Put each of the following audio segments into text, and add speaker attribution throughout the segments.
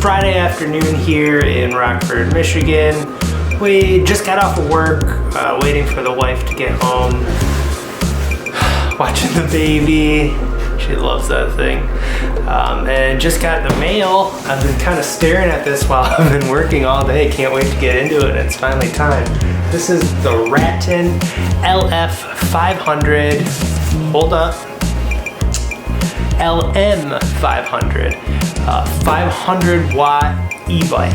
Speaker 1: Friday afternoon here in Rockford, Michigan. We just got off of work, waiting for the wife to get home, watching the baby. She loves that thing. And just got the mail. I've been kind of staring at this while I've been working all day. Can't wait to get into it, and it's finally time. This is the Rattan LM500. Hold up. LM500. 500 watt e-bike.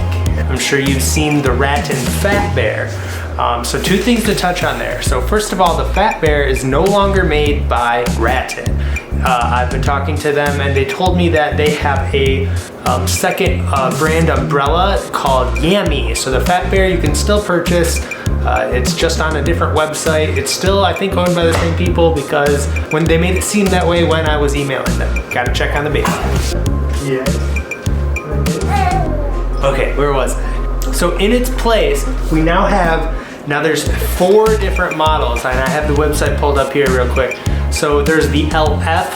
Speaker 1: I'm sure you've seen the Rattan Fat Bear. So two things to touch on there. So first of all, the Fat Bear is no longer made by Rattan. I've been talking to them and they told me that they have a second brand umbrella called Yummy. So the Fat Bear you can still purchase. It's just on a different website. It's still, I think, owned by the same people because when they made it seem that way when I was emailing them. Gotta check on the baby. Yes. Okay, where was I? So in its place, we now have, there's 4 different models, and I have the website pulled up here real quick. So there's the LF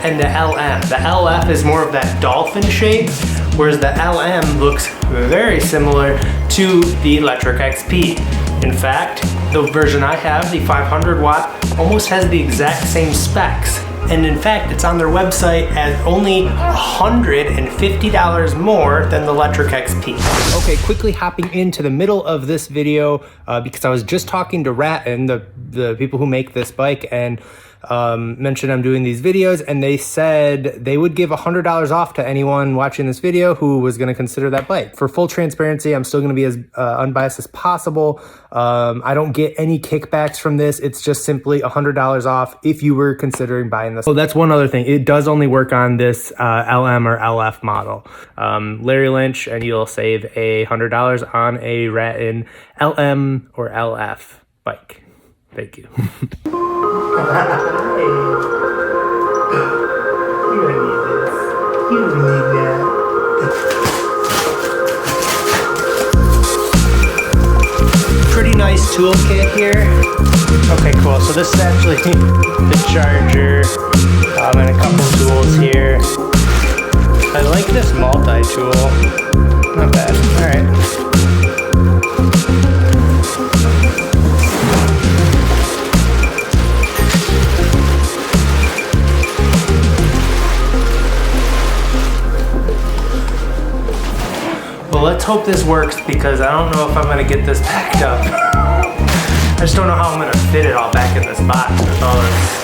Speaker 1: and the LM. The LF is more of that dolphin shape, whereas the LM looks very similar to the Lectric XP. In fact, the version I have, the 500 watt, almost has the exact same specs. And in fact, it's on their website at only $150 more than the Lectric XP. Okay, quickly hopping into the middle of this video because I was just talking to Rattan, the people who make this bike, and mentioned I'm doing these videos, and they said they would give $100 off to anyone watching this video who was going to consider that bike. For full transparency, I'm still going to be as unbiased as possible. I don't get any kickbacks from this. It's just simply $100 off if you were considering buying this. So that's one other thing. It does only work on this LM or LF model. Larry Lynch, and you'll save $100 on a Rattan LM or LF bike. Thank you. You don't need this. You don't need that. Pretty nice toolkit here. Okay, cool. So this is actually the charger and a couple tools here. I like this multi-tool. Not bad. All right. Well, let's hope this works because I don't know if I'm gonna get this packed up. I just don't know how I'm gonna fit it all back in this box with all this.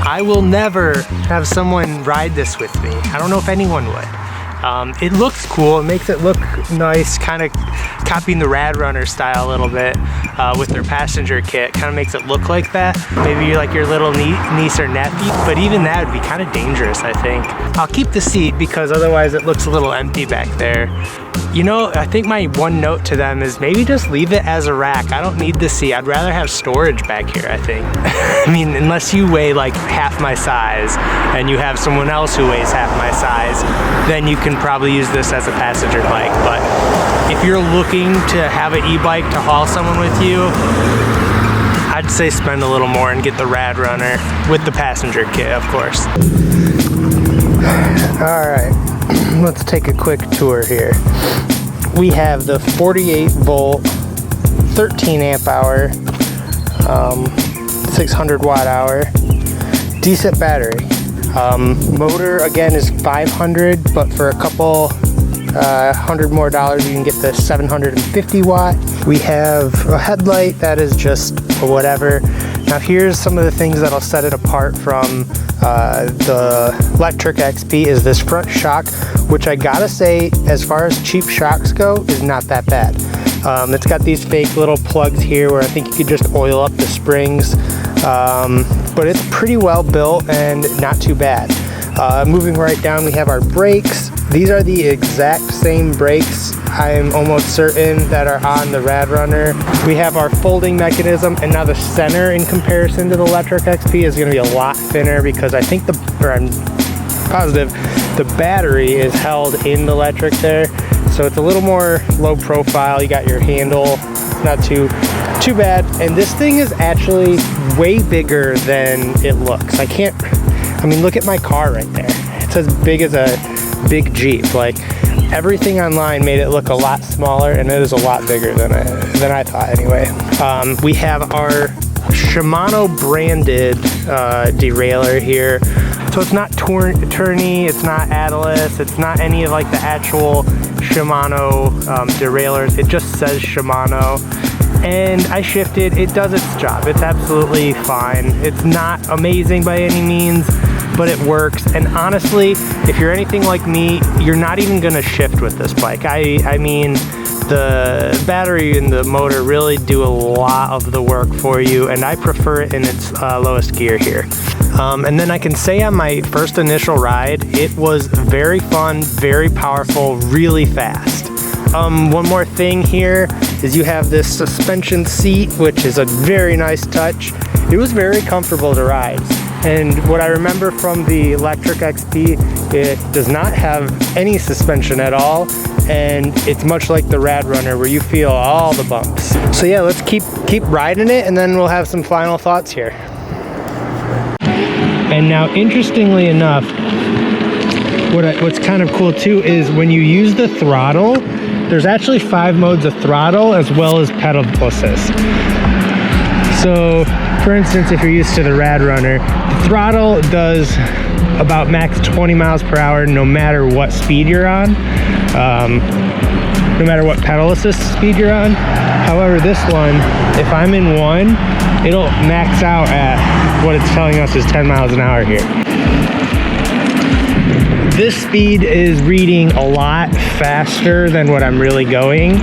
Speaker 1: I will never have someone ride this with me. I don't know if anyone would. It looks cool. It makes it look nice, kind of copying the Rad Runner style a little bit with their passenger kit. Kind of makes it look like that. Maybe like your little niece or nephew, but even that would be kind of dangerous, I think. I'll keep the seat because otherwise it looks a little empty back there. You know, I think my one note to them is maybe just leave it as a rack. I don't need the seat. I'd rather have storage back here, I think. I mean, unless you weigh like half my size and you have someone else who weighs half my size, then you can probably use this as a passenger bike. But if you're looking to have an e-bike to haul someone with you, I'd say spend a little more and get the Rad Runner with the passenger kit, of course. All right, let's take a quick tour here. We have the 48 volt 13 amp hour, 600 watt hour, decent battery. Motor again is 500, but for a couple $100 more you can get the 750 watt. We have a headlight that is just whatever. Now here's some of the things that'll set it apart from the Lectric XP is this front shock, which I gotta say, as far as cheap shocks go, is not that bad. It's got these fake little plugs here where I think you could just oil up the springs, but it's pretty well built and not too bad. Moving right down, we have our brakes. These are the exact same brakes, I'm almost certain, that are on the Rad Runner. We have our folding mechanism, and now the center in comparison to the Lectric XP is going to be a lot thinner because I think I'm positive the battery is held in the Lectric there. So it's a little more low profile. You got your handle, not too bad. And this thing is actually way bigger than it looks. I mean, look at my car right there. It's as big as a big Jeep. Like, everything online made it look a lot smaller, and it is a lot bigger than I thought anyway. We have our Shimano branded derailleur here. So it's not Tourney, it's not Atlas, it's not any of like the actual Shimano derailleurs. It just says Shimano. And I shifted, it does its job. It's absolutely fine. It's not amazing by any means, but it works. And honestly, if you're anything like me, you're not even gonna shift with this bike. I mean, the battery and the motor really do a lot of the work for you, and I prefer it in its lowest gear here. And then I can say on my first initial ride, it was very fun, very powerful, really fast. One more thing here is you have this suspension seat, which is a very nice touch. It was very comfortable to ride. And what I remember from the Lectric XP, it does not have any suspension at all. And it's much like the Rad Runner where you feel all the bumps. So yeah, let's keep riding it, and then we'll have some final thoughts here. And now, interestingly enough, what's kind of cool too is when you use the throttle, there's actually 5 modes of throttle as well as pedal assist. So, for instance, if you're used to the Rad Runner, the throttle does about max 20 miles per hour no matter what speed you're on, no matter what pedal assist speed you're on. However, this one, if I'm in 1, it'll max out at what it's telling us is 10 miles an hour here. This speed is reading a lot faster than what I'm really going.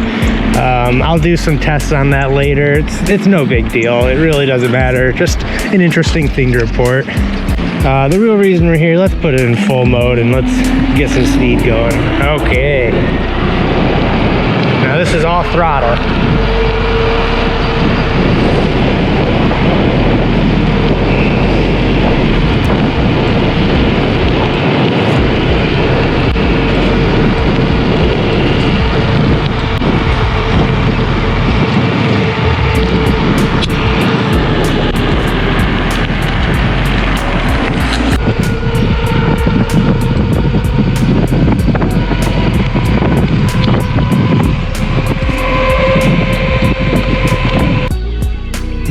Speaker 1: I'll do some tests on that later. It's no big deal. It really doesn't matter. Just an interesting thing to report. The real reason we're here, let's put it in full mode and let's get some speed going. Okay. Now this is all throttle.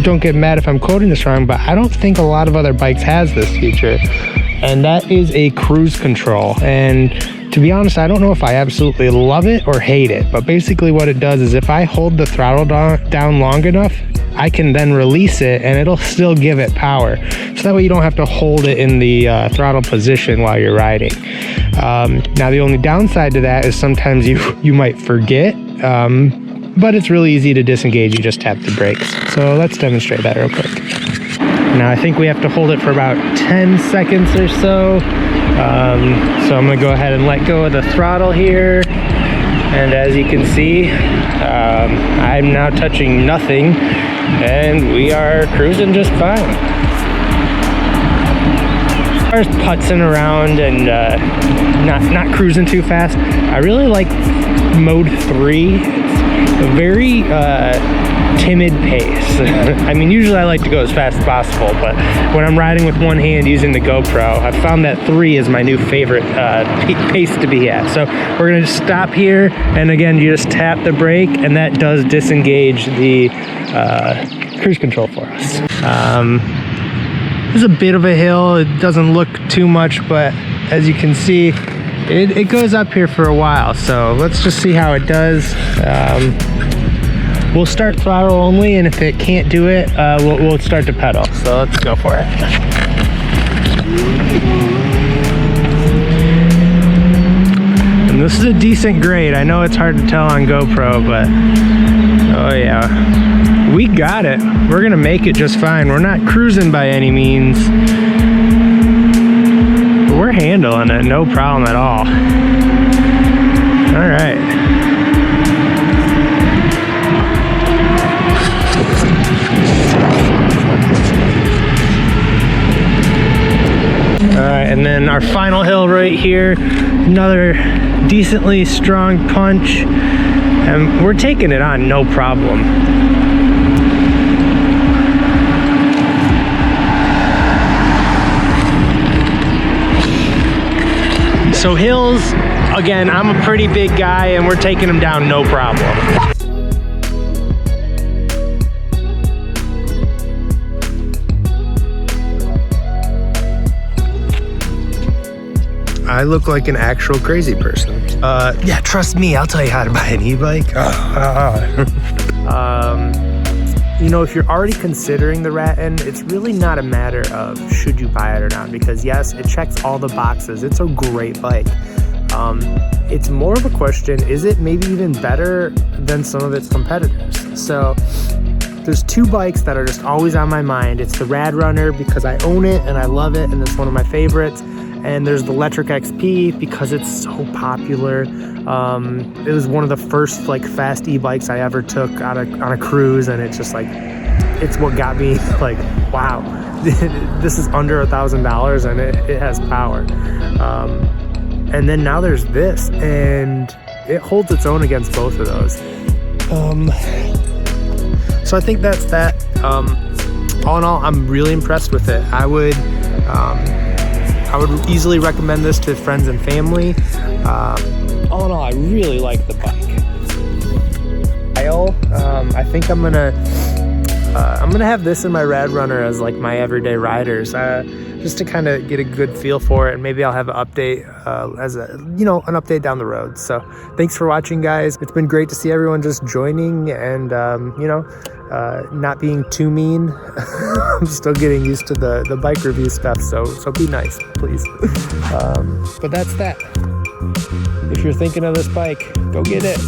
Speaker 1: Don't get mad if I'm quoting this wrong, but I don't think a lot of other bikes has this feature, and that is a cruise control. And to be honest, I don't know if I absolutely love it or hate it, but basically what it does is if I hold the throttle down long enough, I can then release it and it'll still give it power. So that way you don't have to hold it in the throttle position while you're riding. Now the only downside to that is sometimes you might forget, but it's really easy to disengage. You just tap the brakes. So let's demonstrate that real quick. Now I think we have to hold it for about 10 seconds or so. So I'm gonna go ahead and let go of the throttle here. And as you can see, I'm now touching nothing and we are cruising just fine. As far as putzing around and not cruising too fast, I really like mode 3. a very timid pace. I mean, usually I like to go as fast as possible, but when I'm riding with one hand using the GoPro, I've found that 3 is my new favorite pace to be at. So we're gonna just stop here, and again, you just tap the brake, and that does disengage the cruise control for us. There's a bit of a hill. It doesn't look too much, but as you can see, it goes up here for a while. So let's just see how it does. We'll start throttle only, and if it can't do it, we'll start to pedal. So let's go for it. And this is a decent grade. I know it's hard to tell on GoPro, but oh yeah, we got it. We're gonna make it just fine. We're not cruising by any means, but we're handling it, no problem at all. All right. Alright, and then our final hill right here, another decently strong punch, and we're taking it on no problem. So hills, again, I'm a pretty big guy and we're taking them down no problem. I look like an actual crazy person. Yeah, trust me, I'll tell you how to buy an e-bike. You know, if you're already considering the Rattan, it's really not a matter of should you buy it or not, because yes, it checks all the boxes. It's a great bike. It's more of a question, is it maybe even better than some of its competitors? So there's 2 bikes that are just always on my mind. It's the Rattan because I own it and I love it and it's one of my favorites. And there's the Letric XP because it's so popular. It was one of the first like fast e-bikes I ever took on a cruise, and it's just like, it's what got me like, wow, this is under $1,000 and it has power. And then now there's this, and it holds its own against both of those. So I think that's that. All in all, I'm really impressed with it. I would easily recommend this to friends and family. All in all, I really like the bike. I think I'm gonna have this in my Rattan as like my everyday riders, just to kind of get a good feel for it, and maybe I'll have an update as a, you know, an update down the road. So thanks for watching, guys. It's been great to see everyone just joining and you know, not being too mean. I'm still getting used to the bike review stuff, so be nice, please. But that's that. If you're thinking of this bike, go get it.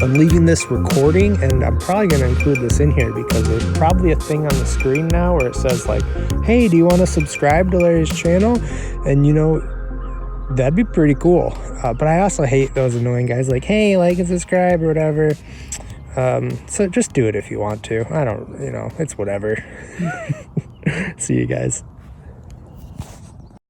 Speaker 1: I'm leaving this recording, and I'm probably going to include this in here because there's probably a thing on the screen now where it says like, hey, do you want to subscribe to Larry's channel? And you know, that'd be pretty cool. But I also hate those annoying guys like, hey, like and subscribe or whatever. So just do it if you want to. I don't, you know, it's whatever. See you guys.